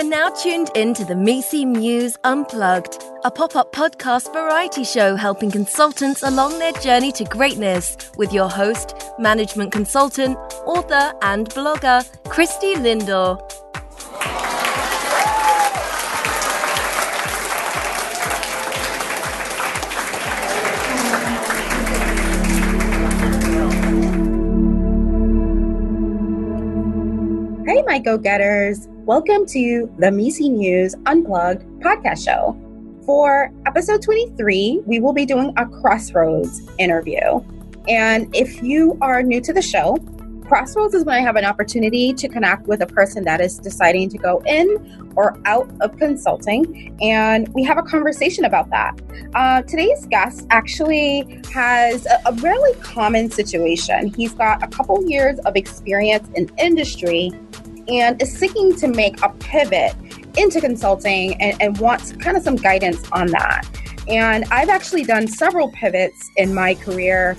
are now tuned into the Misi Muse Unplugged, a pop-up podcast variety show helping consultants along their journey to greatness with your host, management consultant, author and blogger, Christie Lindor. Hey, my go-getters. Welcome to the Misi Muse Unplugged podcast show. For episode 23, we will be doing a Crossroads interview. And if you are new to the show, Crossroads is when I have an opportunity to connect with a person that is deciding to go in or out of consulting, and we have a conversation about that. Today's guest actually has a really common situation. He's got a couple years of experience in industry and is seeking to make a pivot into consulting and wants kind of some guidance on that. And I've actually done several pivots in my career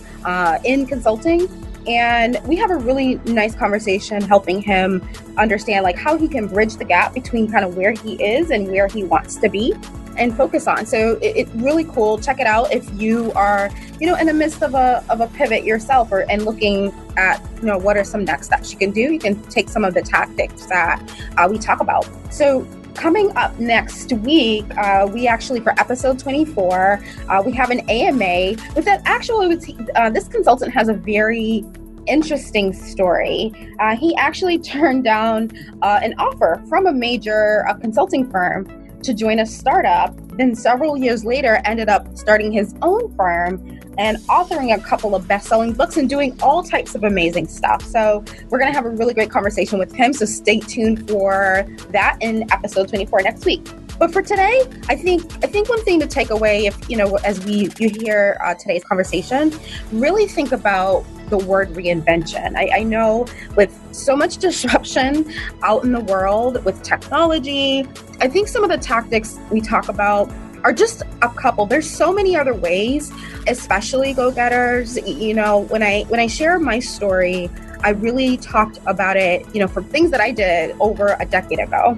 in consulting. And we have a really nice conversation helping him understand like how he can bridge the gap between kind of where he is and where he wants to be and focus on. So it's really cool. Check it out if you are, in the midst of a pivot yourself and looking at, what are some next steps you can do. You can take some of the tactics that we talk about. So coming up next week, we actually, for episode 24, we have an AMA. With that, actually, this consultant has a very interesting story. He actually turned down an offer from a major consulting firm to join a startup. Then several years later, ended up starting his own firm and authoring a couple of best-selling books and doing all types of amazing stuff. So we're going to have a really great conversation with him. So stay tuned for that in episode 24 next week. But for today, I think one thing to take away, if as you hear today's conversation, really think about the word reinvention. I know with so much disruption out in the world with technology, I think some of the tactics we talk about are just a couple. There's so many other ways, especially go-getters. When I share my story, I really talked about it, from things that I did over a decade ago.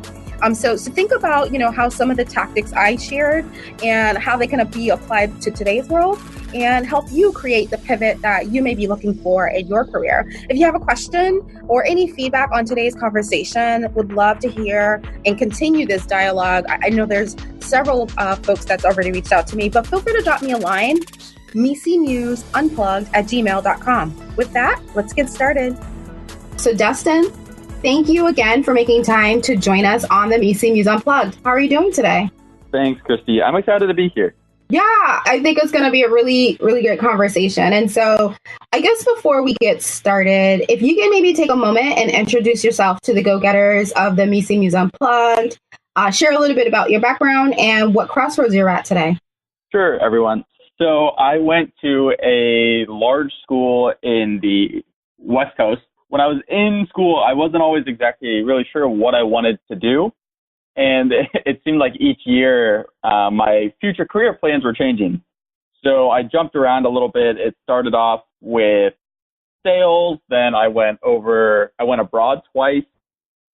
So think about, how some of the tactics I shared and how they can be applied to today's world and help you create the pivot that you may be looking for in your career. If you have a question or any feedback on today's conversation, would love to hear and continue this dialogue. I know there's several folks that's already reached out to me, but feel free to drop me a line, misimuseunplugged@gmail.com. With that, let's get started. So Dustin, thank you again for making time to join us on the Misi Muse Unplugged. How are you doing today? Thanks, Christy. I'm excited to be here. Yeah, I think it's going to be a really, really great conversation. And so I guess before we get started, if you can maybe take a moment and introduce yourself to the go-getters of the Misi Muse Unplugged, share a little bit about your background and what crossroads you're at today. Sure, everyone. So I went to a large school in the West Coast. When I was in school, I wasn't always exactly really sure what I wanted to do. And it seemed like each year my future career plans were changing. So I jumped around a little bit. It started off with sales. Then I went abroad twice.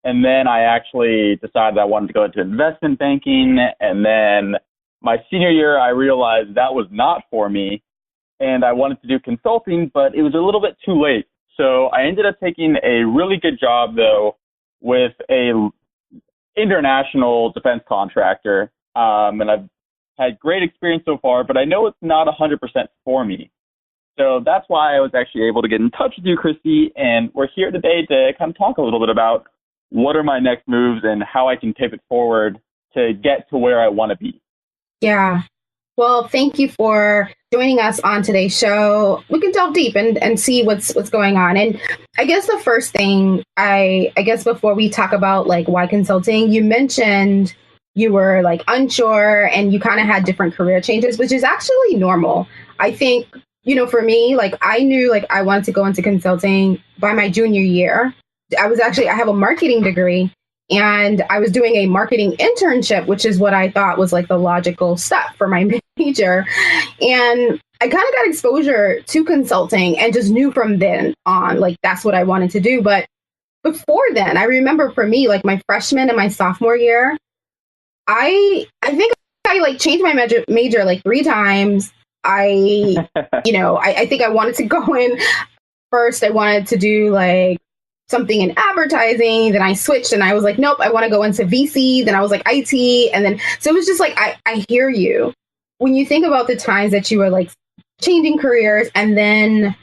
And then I actually decided I wanted to go into investment banking. And then my senior year, I realized that was not for me. And I wanted to do consulting, but it was a little bit too late. So I ended up taking a really good job, though, with a international defense contractor. And I've had great experience so far, but I know it's not 100% for me. So that's why I was actually able to get in touch with you, Christy. And we're here today to kind of talk a little bit about what are my next moves and how I can pivot forward to get to where I want to be. Yeah. Well, thank you for joining us on today's show. We can delve deep and see what's going on. And I guess the first thing, I guess before we talk about like why consulting, you mentioned you were like unsure and you kind of had different career changes, which is actually normal. I think, for me, like I knew like I wanted to go into consulting by my junior year. I have a marketing degree. And I was doing a marketing internship, which is what I thought was like the logical step for my major. And I kind of got exposure to consulting and just knew from then on, like, that's what I wanted to do. But before then, I remember for me, like my freshman and my sophomore year, I think I like changed my major like 3 times. I think I wanted to go in first. I wanted to do like something in advertising. Then I switched and I was like, nope, I want to go into VC. Then I was like IT. And then, so it was just like, I hear you. When you think about the times that you were like changing careers and then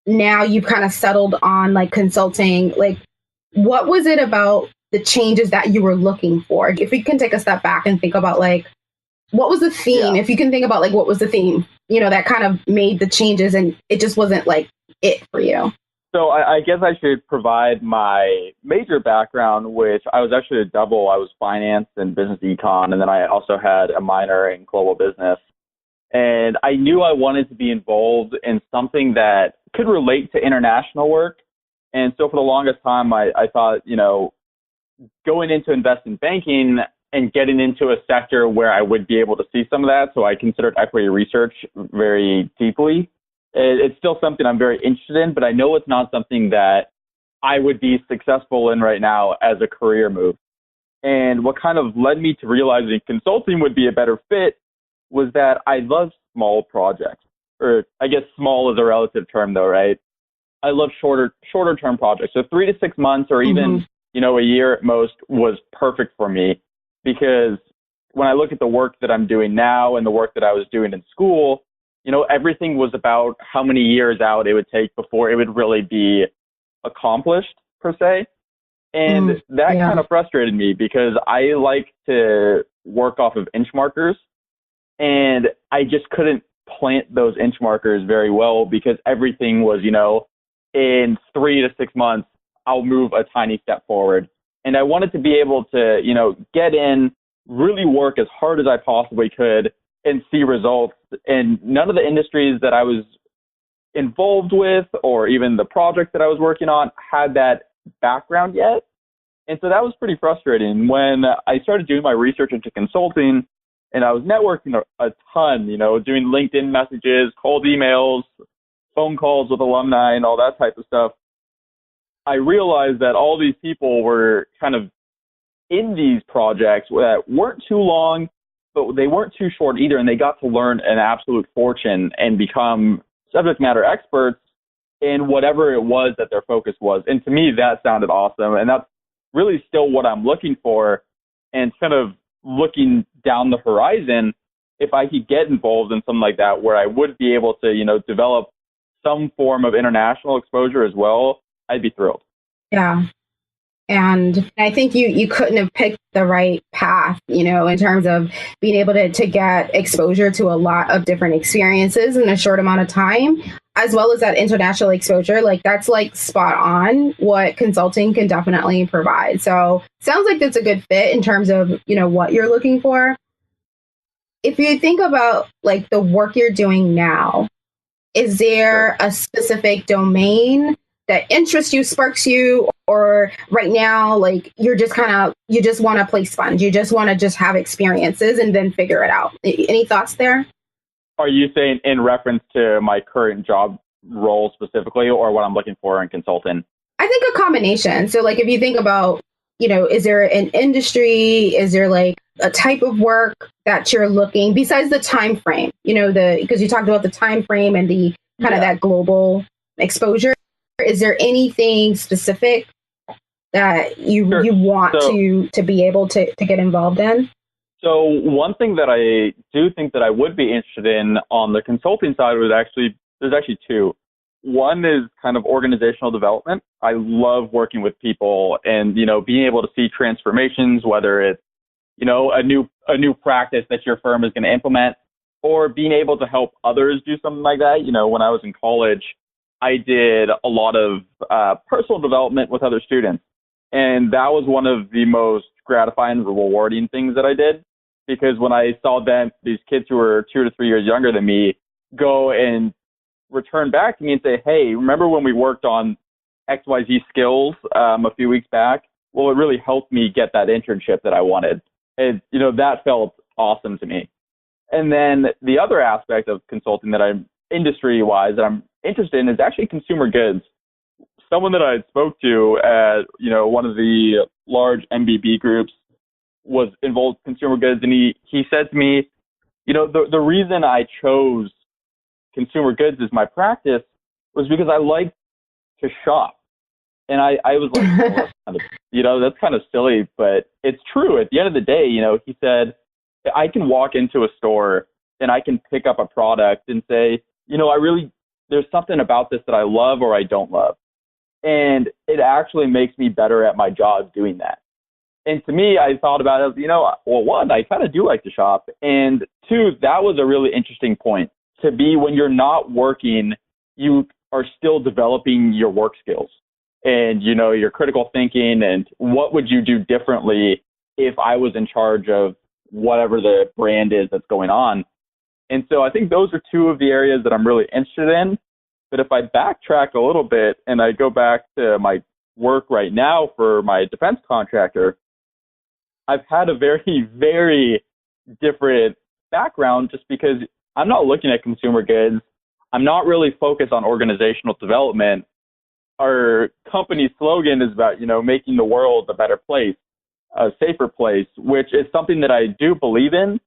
now you've kind of settled on like consulting, like what was it about the changes that you were looking for? If we can take a step back and think about like, what was the theme? Yeah. If you can think about like, what was the theme, that kind of made the changes and it just wasn't like it for you. So I guess I should provide my major background, which I was actually a double. I was finance and business econ, and then I also had a minor in global business. And I knew I wanted to be involved in something that could relate to international work. And so for the longest time, I thought, going into investment banking and getting into a sector where I would be able to see some of that. So I considered equity research very deeply. It's still something I'm very interested in, but I know it's not something that I would be successful in right now as a career move. And what kind of led me to realizing consulting would be a better fit was that I love small projects, or I guess small is a relative term though, right? I love shorter term projects. So 3 to 6 months or even, a year at most was perfect for me, because when I look at the work that I'm doing now and the work that I was doing in school, everything was about how many years out it would take before it would really be accomplished per se. And that kind of frustrated me because I like to work off of inch markers, and I just couldn't plant those inch markers very well because everything was, in 3 to 6 months, I'll move a tiny step forward. And I wanted to be able to, get in, really work as hard as I possibly could and see results. And none of the industries that I was involved with or even the project that I was working on had that background yet. And so that was pretty frustrating. When I started doing my research into consulting and I was networking a ton, doing LinkedIn messages, cold emails, phone calls with alumni and all that type of stuff, I realized that all these people were kind of in these projects that weren't too long, but they weren't too short either. And they got to learn an absolute fortune and become subject matter experts in whatever it was that their focus was. And to me, that sounded awesome. And that's really still what I'm looking for. And kind of looking down the horizon, if I could get involved in something like that, where I would be able to, develop some form of international exposure as well, I'd be thrilled. Yeah. And I think you couldn't have picked the right path, in terms of being able to get exposure to a lot of different experiences in a short amount of time, as well as that international exposure. Like that's like spot on what consulting can definitely provide. So sounds like that's a good fit in terms of, what you're looking for. If you think about like the work you're doing now, is there a specific domain that interests you, sparks you, or right now, like you just want to play sponge. You just want to just have experiences and then figure it out. Any thoughts there? Are you saying in reference to my current job role specifically, or what I'm looking for in consulting? I think a combination. So like if you think about, is there an industry? Is there like a type of work that you're looking besides the time frame? Because you talked about the time frame and the kind of that global exposure. Is there anything specific that you want to be able to get involved in? So one thing that I do think that I would be interested in on the consulting side there's actually two. One is kind of organizational development. I love working with people and, being able to see transformations, whether it's, a new practice that your firm is going to implement, or being able to help others do something like that. When I was in college, I did a lot of personal development with other students. And that was one of the most gratifying, rewarding things that I did, because when I saw these kids who were 2 to 3 years younger than me, go and return back to me and say, hey, remember when we worked on XYZ skills a few weeks back? Well, it really helped me get that internship that I wanted. And, that felt awesome to me. And then the other aspect of consulting that I'm industry-wise that I'm interested in is actually consumer goods. someone that I spoke to at, one of the large MBB groups was involved in consumer goods. And he said to me, the reason I chose consumer goods as my practice was because I like to shop. And I was like, that's kind of silly, but it's true. At the end of the day, he said, I can walk into a store and I can pick up a product and say, there's something about this that I love or I don't love. And it actually makes me better at my job doing that. And to me, I thought about it, one, I kind of do like to shop. And two, that was a really interesting point to be when you're not working, you are still developing your work skills and, your critical thinking and what would you do differently if I was in charge of whatever the brand is that's going on. And so I think those are two of the areas that I'm really interested in. But if I backtrack a little bit and I go back to my work right now for my defense contractor, I've had a very, very different background just because I'm not looking at consumer goods. I'm not really focused on organizational development. Our company slogan is about, making the world a better place, a safer place, which is something that I do believe in.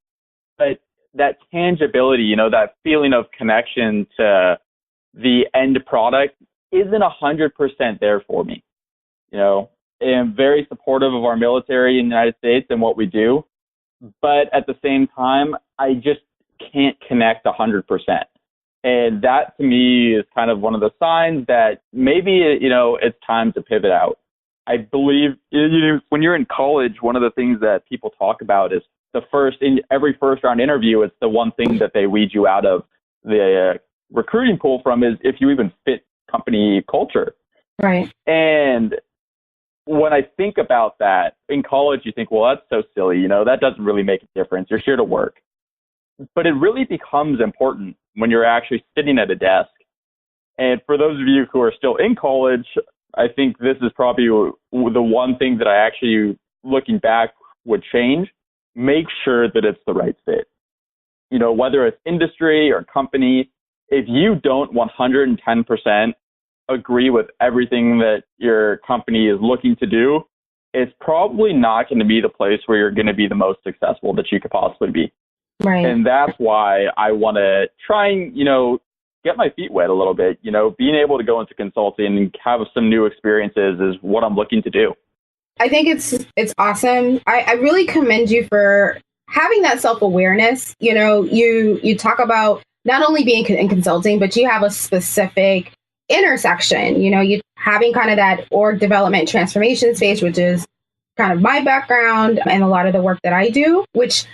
But that tangibility, that feeling of connection to the end product isn't 100% there for me. I'm very supportive of our military in the United States and what we do. But at the same time, I just can't connect 100%. And that to me is kind of one of the signs that maybe, it's time to pivot out. I believe when you're in college, one of the things that people talk about is in every first round interview, it's the one thing that they weed you out of the recruiting pool from is if you even fit company culture. Right. And when I think about that in college, you think, well, that's so silly. That doesn't really make a difference. You're here to work. But it really becomes important when you're actually sitting at a desk. And for those of you who are still in college, I think this is probably the one thing that I actually, looking back, would change. Make sure that it's the right fit. Whether it's industry or company, if you don't 110% agree with everything that your company is looking to do, it's probably not going to be the place where you're going to be the most successful that you could possibly be. Right. And that's why I want to try and, get my feet wet a little bit. Being able to go into consulting and have some new experiences is what I'm looking to do. I think it's awesome. I really commend you for having that self-awareness. You talk about not only being in consulting, but you have a specific intersection, you having kind of that org development transformation space, which is kind of my background and a lot of the work that I do, which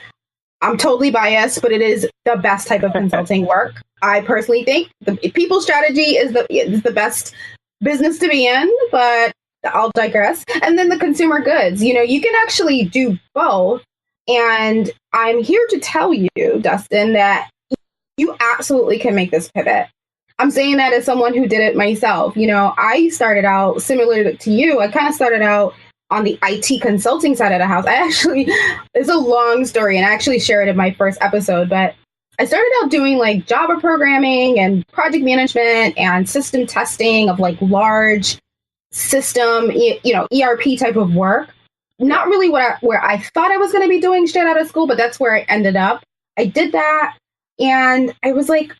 I'm totally biased, but it is the best type of consulting work. I personally think the people strategy is the best business to be in, but I'll digress. And then the consumer goods, you can actually do both. And I'm here to tell you, Dustin, that you absolutely can make this pivot. I'm saying that as someone who did it myself. I started out similar to you. I kind of started out on the IT consulting side of the house. It's a long story and I actually shared it in my first episode, but I started out doing like Java programming and project management and system testing of like large system, ERP type of work. Not really where I thought I was going to be doing straight out of school, but that's where I ended up. I did that and I was like,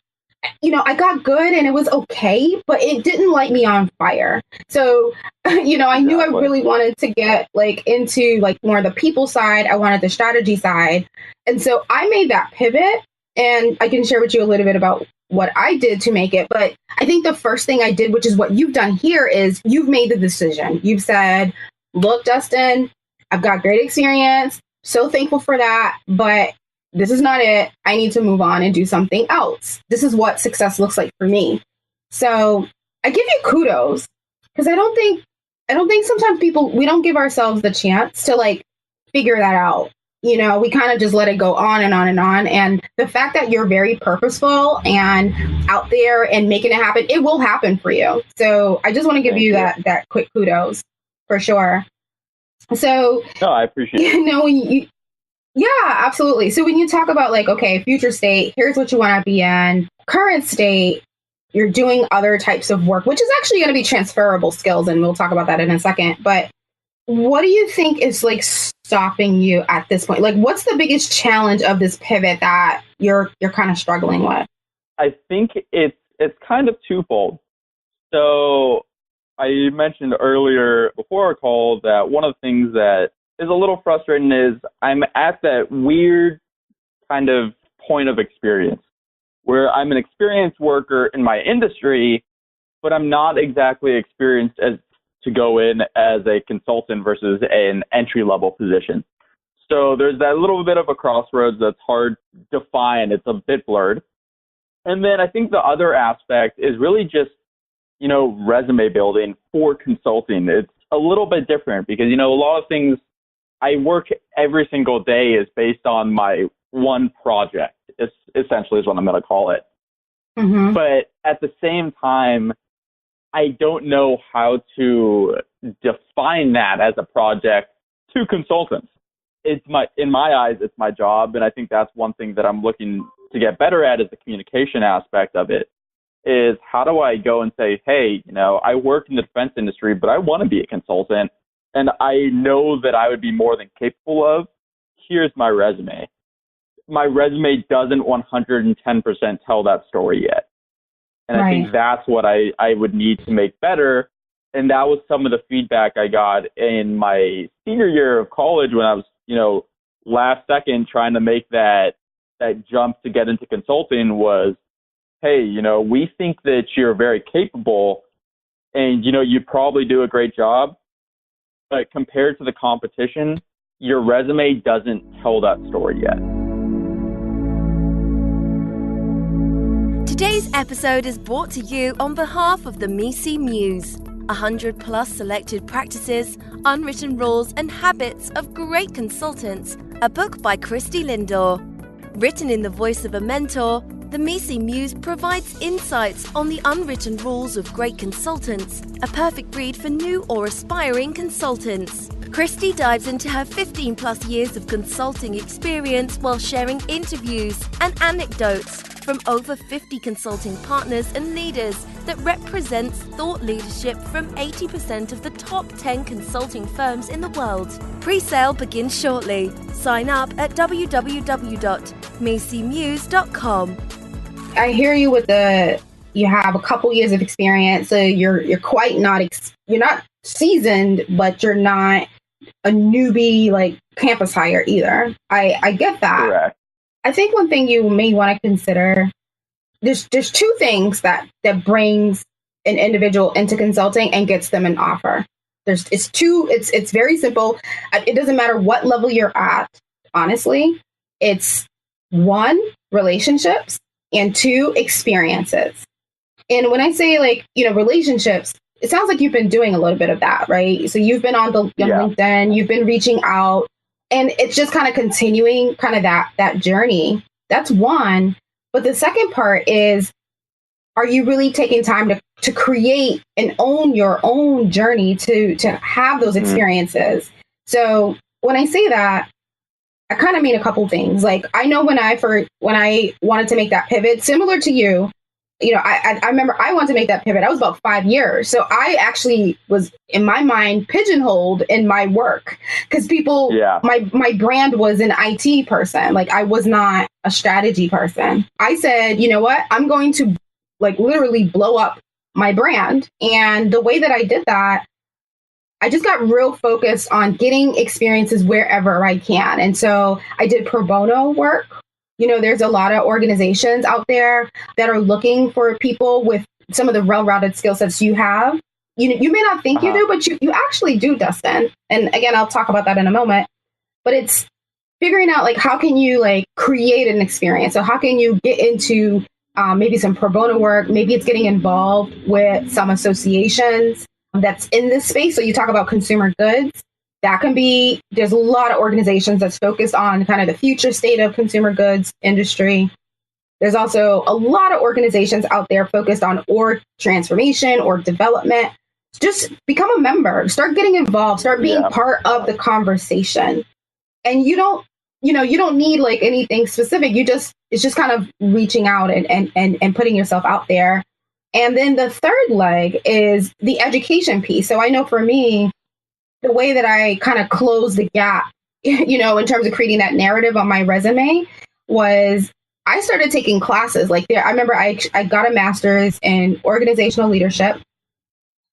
I got good and it was okay, but it didn't light me on fire. So, I knew I really wanted to get like into like more of the people side. I wanted the strategy side. And so I made that pivot and I can share with you a little bit about what I did to make it. But I think the first thing I did, which is what you've done here, is you've made the decision. You've said, look, Dustin, I've got great experience. So thankful for that. But this is not it. I need to move on and do something else. This is what success looks like for me. So I give you kudos because I don't think sometimes we don't give ourselves the chance to like figure that out. We kind of just let it go on and on and on. And the fact that you're very purposeful and out there and making it happen, it will happen for you. So I just want to give you that quick kudos for sure. So no, I appreciate it. Yeah, absolutely. So when you talk about like, okay, future state, here's what you want to be in, current state, you're doing other types of work, which is actually going to be transferable skills. And we'll talk about that in a second. But what do you think is like stopping you at this point? Like, what's the biggest challenge of this pivot that you're kind of struggling with? I think it's kind of twofold. So I mentioned earlier before our call that one of the things that is a little frustrating is I'm at that weird kind of point of experience where I'm an experienced worker in my industry, but I'm not exactly experienced as to go in as a consultant versus an entry-level position. So there's that little bit of a crossroads that's hard to find. It's a bit blurred. And then I think the other aspect is really just, resume building for consulting. It's a little bit different because, a lot of things I work every single day is based on my one project. It's essentially is what I'm going to call it. Mm-hmm. But at the same time, I don't know how to define that as a project to consultants. In my eyes, it's my job. And I think that's one thing that I'm looking to get better at is the communication aspect of it. Is how do I go and say, hey, I work in the defense industry, but I want to be a consultant. And I know that I would be more than capable of. Here's my resume. My resume doesn't 110% tell that story yet. And right. I think that's what I would need to make better. And that was some of the feedback I got in my senior year of college when I was, last second trying to make that jump to get into consulting was, hey, we think that you're very capable and, you probably do a great job. But compared to the competition, your resume doesn't tell that story yet. Today's episode is brought to you on behalf of the MECE Muse. 100 plus selected practices, unwritten rules and habits of great consultants. A book by Christie Lindor. Written in the voice of a mentor, the MECE Muse provides insights on the unwritten rules of great consultants, a perfect read for new or aspiring consultants. Christie dives into her 15 plus years of consulting experience while sharing interviews and anecdotes from over 50 consulting partners and leaders that represents thought leadership from 80% of the top 10 consulting firms in the world. Pre-sale begins shortly. Sign up at www.mecemuse.com. I hear you with you have a couple years of experience, so you're quite you're not seasoned, but you're not a newbie like campus hire either. I get that. Correct. I think one thing you may want to consider, there's two things that brings an individual into consulting and gets them an offer. It's very simple. It doesn't matter what level you're at, honestly. It's 1, relationships, and 2, experiences. And when I say relationships, it sounds like you've been doing a little bit of that, right? So you've been on LinkedIn, you've been reaching out, and it's just kind of continuing kind of that journey. That's one. But the second part is, are you really taking time to create and own your own journey to have those experiences? So when I say that, I kind of mean a couple things. Like, I know when I wanted to make that pivot, similar to you, I remember I wanted to make that pivot. I was about 5 years. So I actually was, in my mind, pigeonholed in my work because my brand was an IT person. Like, I was not a strategy person. I said, you know what? I'm going to literally blow up my brand. And the way that I did that, I just got real focused on getting experiences wherever I can. And so I did pro bono work. There's a lot of organizations out there that are looking for people with some of the well-rounded skill sets you have. You may not think you do, but you actually do, Dustin. And again, I'll talk about that in a moment. But it's figuring out how can you create an experience? So how can you get into maybe some pro bono work? Maybe it's getting involved with some associations that's in this space. So you talk about consumer goods. That can be, there's a lot of organizations that's focused on kind of the future state of consumer goods industry. There's also a lot of organizations out there focused on org transformation or development. Just become a member, start getting involved, start being part of the conversation. And you don't need anything specific. It's just kind of reaching out and putting yourself out there. And then the third leg is the education piece. So I know for me, the way that I kind of closed the gap, in terms of creating that narrative on my resume was I started taking classes. I remember I got a master's in organizational leadership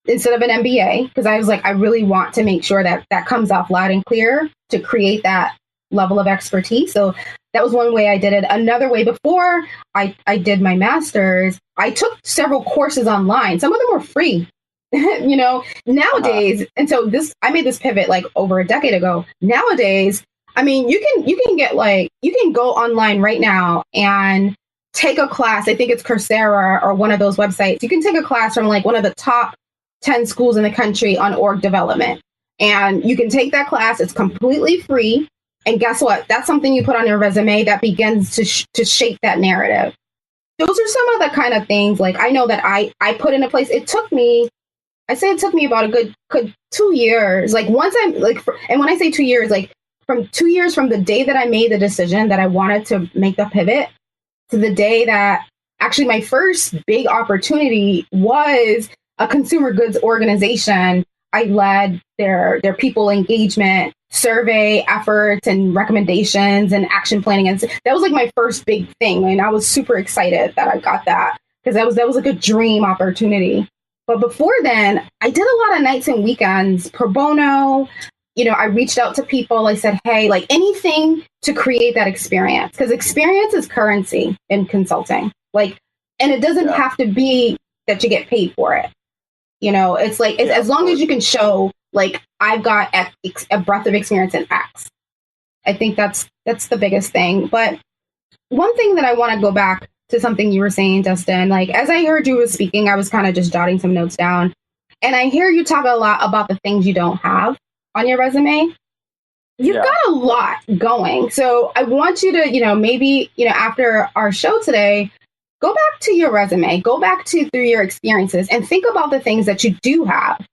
instead of an MBA, because I was like, I really want to make sure that that comes off loud and clear to create that level of expertise. So that was one way I did it. Another way, before I did my master's, I took several courses online. Some of them were free, nowadays. And so I made this pivot like over a decade ago. Nowadays, I mean, you can go online right now and take a class. I think it's Coursera or one of those websites. You can take a class from like one of the top 10 schools in the country on org development. And you can take that class. It's completely free. And guess what? That's something you put on your resume that begins to shape that narrative. Those are some of the kind of things, like, I know that I put into place. It took me about a good 2 years. Like, once I'm like, and when I say 2 years, like from 2 years from the day that I made the decision that I wanted to make the pivot to the day that actually my first big opportunity was a consumer goods organization. I led their people engagement survey efforts and recommendations and action planning. And that was like my first big thing. And I was super excited that I got that, because that was like a dream opportunity. But before then, I did a lot of nights and weekends, pro bono. I reached out to people. I said, hey, like anything to create that experience, because experience is currency in consulting. Like, and it doesn't have to be that you get paid for it. It's like, as long as you can show, like, I've got a breadth of experience in X. I think that's the biggest thing. But one thing that I want to go back to something you were saying, Dustin, like, as I heard you were speaking, I was kind of just jotting some notes down. And I hear you talk a lot about the things you don't have on your resume. You've got a lot going. So I want you to, maybe, after our show today, go back to your resume, go back through your experiences and think about the things that you do have.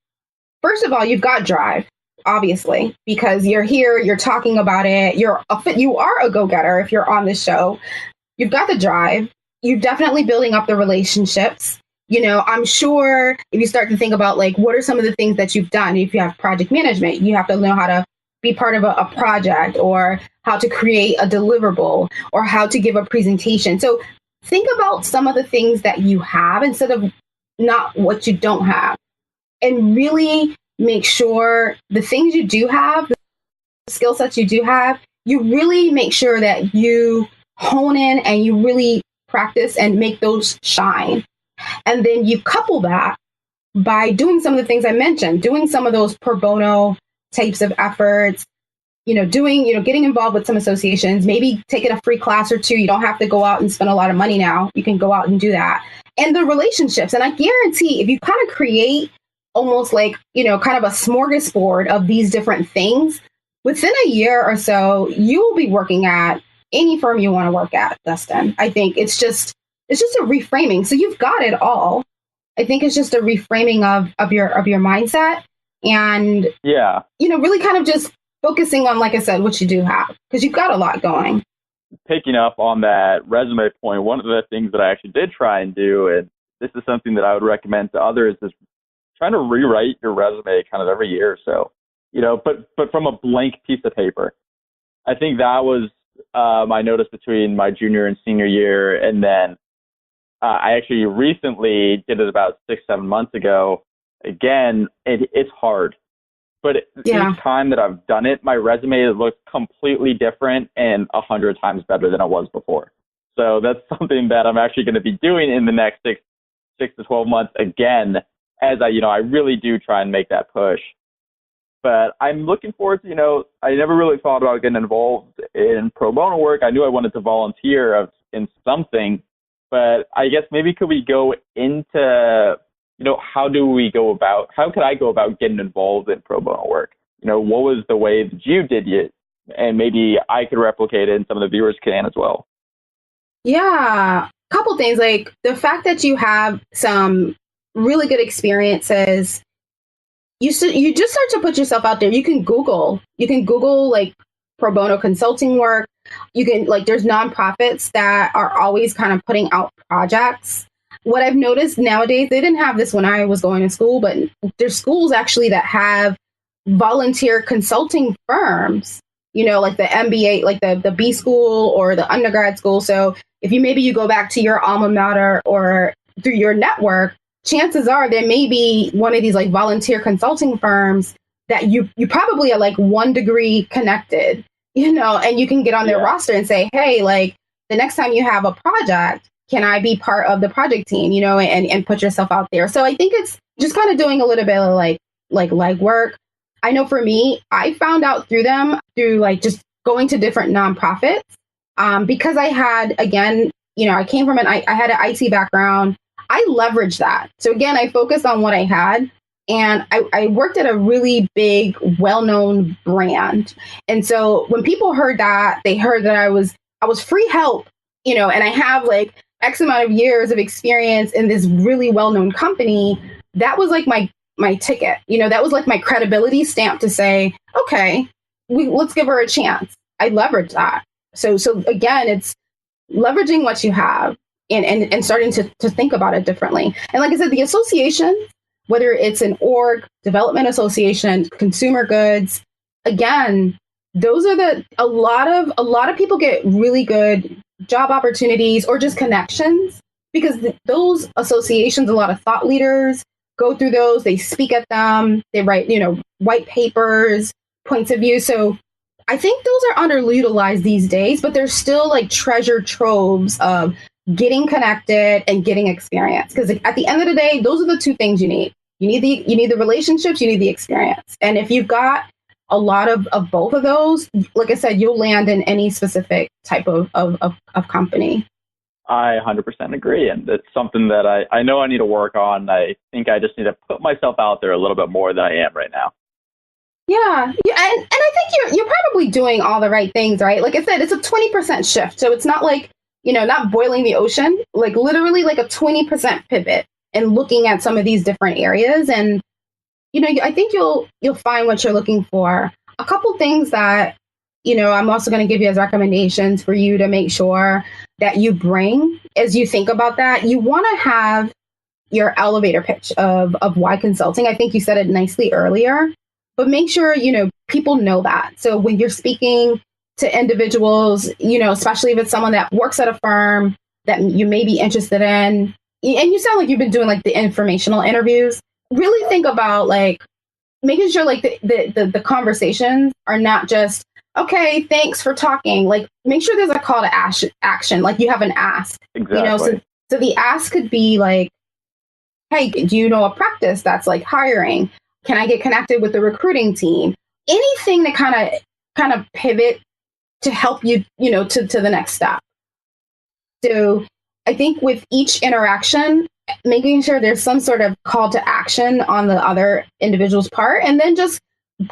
First of all, you've got drive, obviously, because you're here, you're talking about it. You are a go-getter if you're on this show. You've got the drive. You're definitely building up the relationships. I'm sure if you start to think about, like, what are some of the things that you've done? If you have project management, you have to know how to be part of a project, or how to create a deliverable, or how to give a presentation. So think about some of the things that you have instead of not what you don't have. And really make sure the things you do have, the skill sets you do have, you really make sure that you hone in and you really practice and make those shine. And then you couple that by doing some of the things I mentioned, doing some of those pro bono types of efforts, getting involved with some associations, maybe taking a free class or two. You don't have to go out and spend a lot of money now. You can go out and do that. And the relationships. And I guarantee if you kind of create almost like, kind of a smorgasbord of these different things, within a year or so, you will be working at any firm you want to work at, Dustin. I think it's just a reframing. So you've got it all. I think it's just a reframing of your mindset, and really kind of just focusing on, like I said, what you do have, because you've got a lot going. Picking up on that resume point, one of the things that I actually did try and do, and this is something that I would recommend to others, is trying to rewrite your resume kind of every year or so, but from a blank piece of paper. I think that was my notice between my junior and senior year. And then I actually recently did it about 6-7 months ago. Again, it's hard, but each time that I've done it, my resume looks completely different and 100 times better than it was before. So that's something that I'm actually going to be doing in the next 6 to 12 months again, as I really do try and make that push. But I'm looking forward to, I never really thought about getting involved in pro bono work. I knew I wanted to volunteer in something, but I guess maybe could we go into, how could I go about getting involved in pro bono work? What was the way that you did it? And maybe I could replicate it and some of the viewers can as well. Yeah. Couple things, like the fact that you have some really good experiences. You just start to put yourself out there. You can Google like pro bono consulting work. You can, like, there's nonprofits that are always kind of putting out projects. what I've noticed nowadays, they didn't have this when I was going to school, but there's schools actually that have volunteer consulting firms, like the MBA, like the B school or the undergrad school. So if you go back to your alma mater or through your network, chances are there may be one of these like volunteer consulting firms that you probably are like 1 degree connected, and you can get on their roster and say, hey, like the next time you have a project, can I be part of the project team, and put yourself out there. So I think it's just kind of doing a little bit of like legwork. I know for me, I found out through them through like just going to different nonprofits because I had, again, I came from I had an IT background. I leveraged that. So again, I focused on what I had. And I worked at a really big, well-known brand. And so when people heard that, they heard that I was free help, and I have like X amount of years of experience in this really well-known company. That was like my ticket, that was like my credibility stamp to say, okay, let's give her a chance. I leveraged that. So again, it's leveraging what you have and starting to think about it differently. And like I said, the associations, whether it's an org, development association, consumer goods, again, those are a lot of people get really good job opportunities or just connections because those associations, a lot of thought leaders go through those, they speak at them, they write, white papers, points of view. So I think those are underutilized these days, but there's still like treasure troves of getting connected and getting experience. Because at the end of the day, those are the two things you need. You need the relationships, you need the experience. And if you've got a lot of both of those, like I said, you'll land in any specific type of company. I 100% agree. And it's something that I know I need to work on. I think I just need to put myself out there a little bit more than I am right now. Yeah. And I think you're probably doing all the right things, right? Like I said, it's a 20% shift. So it's not like, not boiling the ocean, like literally like a 20% pivot and looking at some of these different areas. And, I think you'll find what you're looking for. A couple things that, I'm also going to give you as recommendations for you to make sure that you bring as you think about that. You want to have your elevator pitch of why consulting. I think you said it nicely earlier, but make sure, people know that. So when you're speaking to individuals, especially if it's someone that works at a firm that you may be interested in, and you sound like you've been doing like the informational interviews, really think about like making sure like the conversations are not just, okay, thanks for talking. Like make sure there's a call to action, like you have an ask. Exactly. So the ask could be like, hey, do you know a practice that's like hiring? Can I get connected with the recruiting team? Anything that kind of pivot to help you, to the next step. So I think with each interaction, making sure there's some sort of call to action on the other individual's part, and then just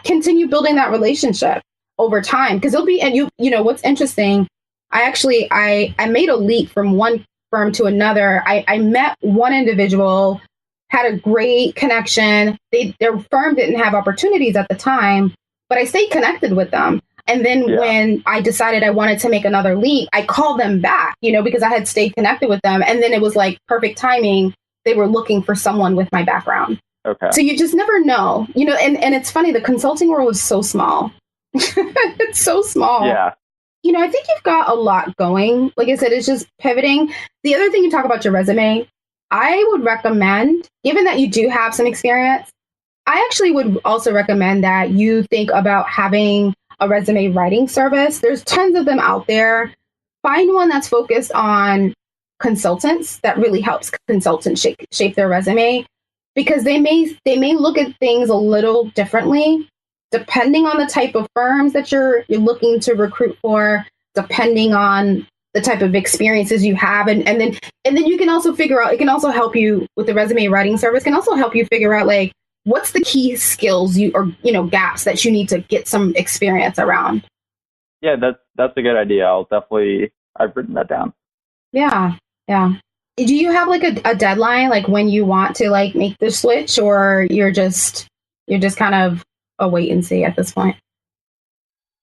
continue building that relationship over time. Because it'll be, and what's interesting, I made a leap from one firm to another. I met one individual, had a great connection. Their firm didn't have opportunities at the time, but I stayed connected with them. And then when I decided I wanted to make another leap, I called them back, because I had stayed connected with them. And then it was like perfect timing. They were looking for someone with my background. Okay. So you just never know, and it's funny. The consulting world is so small. It's so small. Yeah. I think you've got a lot going. Like I said, it's just pivoting. The other thing you talk about your resume, I would recommend, given that you do have some experience, I actually would also recommend that you think about having a resume writing service. There's tons of them out there. Find one that's focused on consultants that really helps consultants shape their resume, because they may look at things a little differently depending on the type of firms that you're looking to recruit for, depending on the type of experiences you have. And then you can also figure out, it can also help you with the resume writing service, can also help you figure out like, what's the key skills gaps that you need to get some experience around? Yeah, that's a good idea. I've written that down. Yeah. Do you have like a deadline, like when you want to like make the switch, or you're just kind of a wait and see at this point?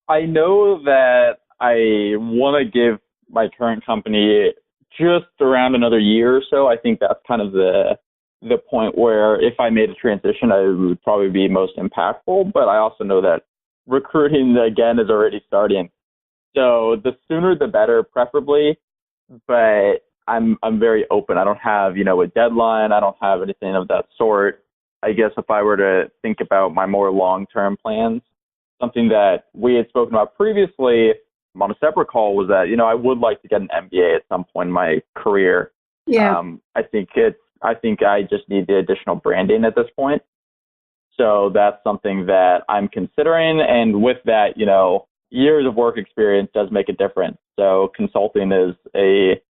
I know that I want to give my current company just around another year or so. I think that's kind of the point where if I made a transition, I would probably be most impactful. But I also know that recruiting, again, is already starting. So the sooner the better, preferably. But I'm very open. I don't have, a deadline. I don't have anything of that sort. I guess if I were to think about my more long-term plans, something that we had spoken about previously on a separate call was that, I would like to get an MBA at some point in my career. Yeah. I think I just need the additional branding at this point. So that's something that I'm considering. And with that, years of work experience does make a difference. So consulting is a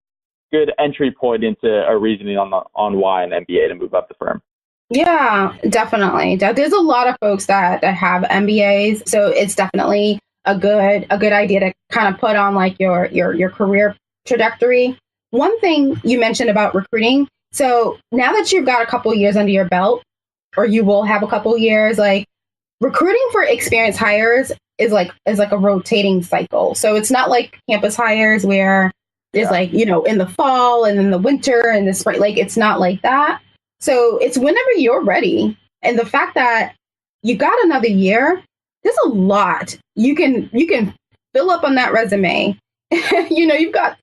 good entry point into a reasoning on why an MBA to move up the firm. Yeah, definitely. There's a lot of folks that have MBAs, so it's definitely a good idea to kind of put on like your career trajectory. One thing you mentioned about recruiting. So now that you've got a couple years under your belt, or you will have a couple years, like recruiting for experienced hires is like a rotating cycle. So it's not like campus hires where there's in the fall and in the winter and the spring. Like it's not like that. So it's whenever you're ready. And the fact that you got another year, there's a lot you can fill up on that resume. You've got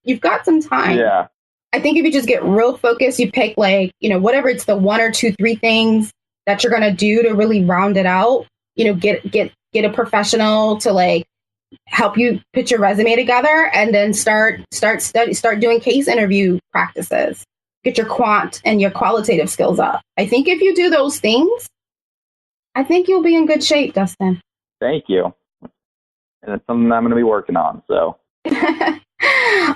some time. Yeah. I think if you just get real focused, you pick whatever it's the 1 or 2, 3 things that you're gonna do to really round it out. Get a professional to help you put your resume together, and then start doing case interview practices. Get your quant and your qualitative skills up. I think if you do those things, I think you'll be in good shape, Dustin. Thank you. And it's something I'm going to be working on. So.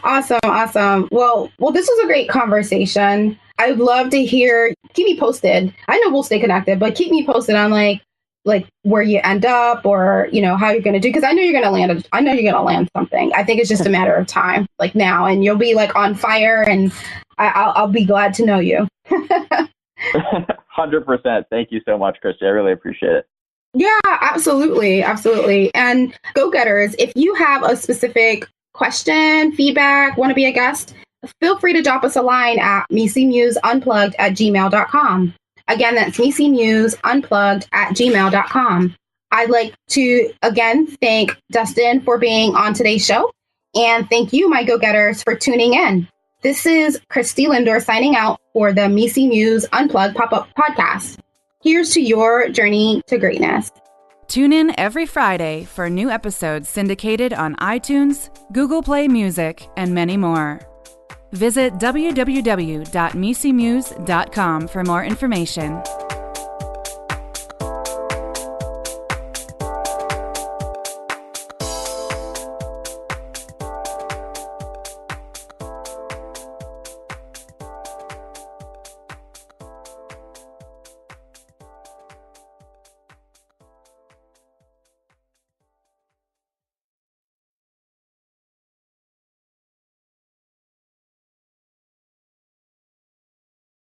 Awesome. Well, this was a great conversation. I'd love to hear. Keep me posted. I know we'll stay connected, but keep me posted on like where you end up, or how you're going to do. Because I know you're going to land. I know you're going to land something. I think it's just a matter of time, like now, and you'll be on fire, and I'll be glad to know you. 100%. Thank you so much, Christie. I really appreciate it. Yeah, absolutely. And go-getters, if you have a specific question, feedback, want to be a guest, feel free to drop us a line at misimuseunplugged@gmail.com. Again, that's misimuseunplugged@gmail.com. I'd like to, again, thank Dustin for being on today's show. And thank you, my go-getters, for tuning in. This is Christie Lindor signing out for the Misi Muse Unplugged pop-up podcast. Here's to your journey to greatness. Tune in every Friday for new episodes syndicated on iTunes, Google Play Music, and many more. Visit www.misimuse.com for more information.